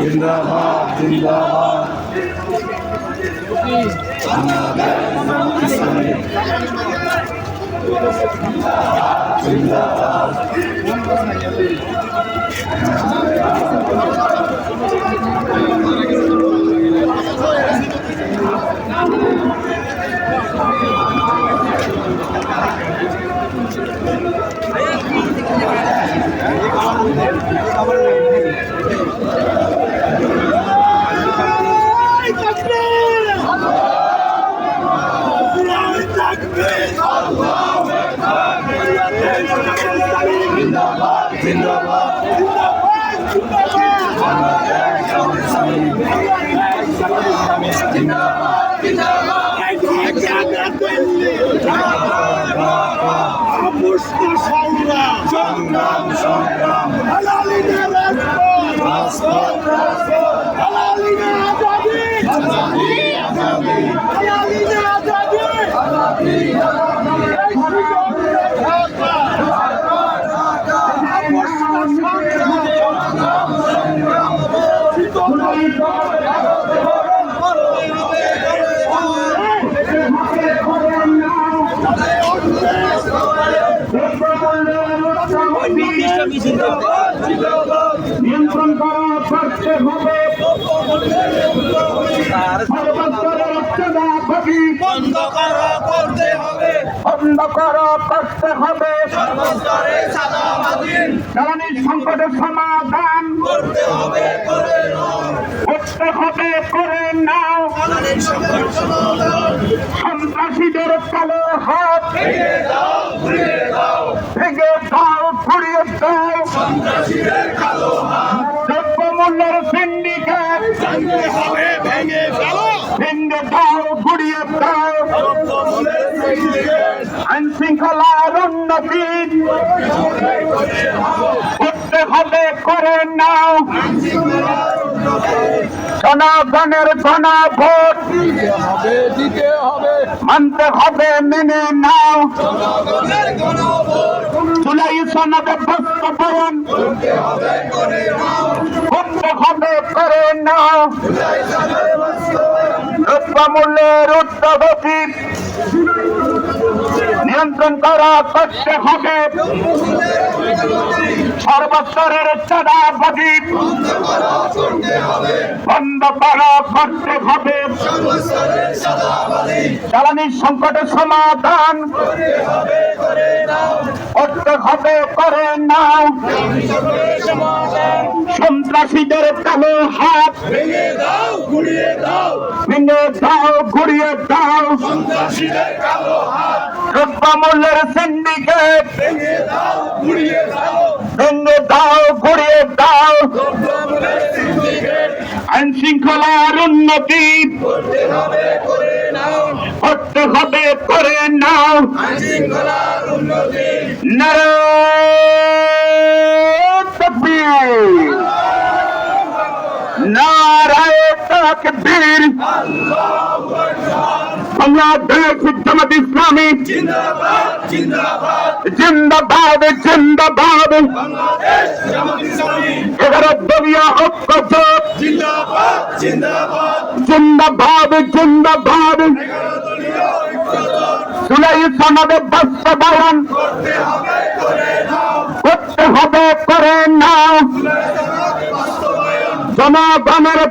जिंदाबाद जिंदाबाद নিয়ন্ত্রণ করা করতে হবে, বন্ধ করা করতে হবে, জ্বালানির সংকটের সমাধান করতে হবে করে নাও, সন্ত্রাসীদের কালো হাত ভেঙে দাও ঘুরিয়ে দাও, দ্রব্যমূল্যের সিন্ডিকেট ভেঙে দাও ঘুরিয়ে দাও, আইন শৃঙ্খলার উন্নতি করতে হবে করে নাও, জনগণের গণভোট দিতে হবে মানতে হবে মেনে নাও, জুলাই সনদে বাস্তবায়ন করতে হবে করে নাও, দ্রব্যমূল্যের ঊর্ধ্বগতি নিয়ন্ত্রণ করা করতে হবে, সর্বস্তরের চাঁদাবাজি বন্ধ করা করতে হবে, জ্বালানির সংকটের সমাধান করতে হবে করে নাও, সন্ত্রাসীদের কালো হাত ভেঙে দাও ঘুরিয়ে দাও, দ্রব্যমূল্যের সিন্ডিকেট ভেঙে দাও ঘুরিয়ে দাও, আইন শৃঙ্খলার উন্নতি করতে হবে করে নাও, নারায়ে তাকবীর, নারায়ে তাকবীর, বাংলাদেশ জামাত ইসলামী জিন্দাবাদ জিন্দাবাদ, 11 দলীয় ঐক্য জোট জিন্দাবাদ, জুলাই সনদে বাস্তবায়ন করতে হবে করে নাও, জনগণের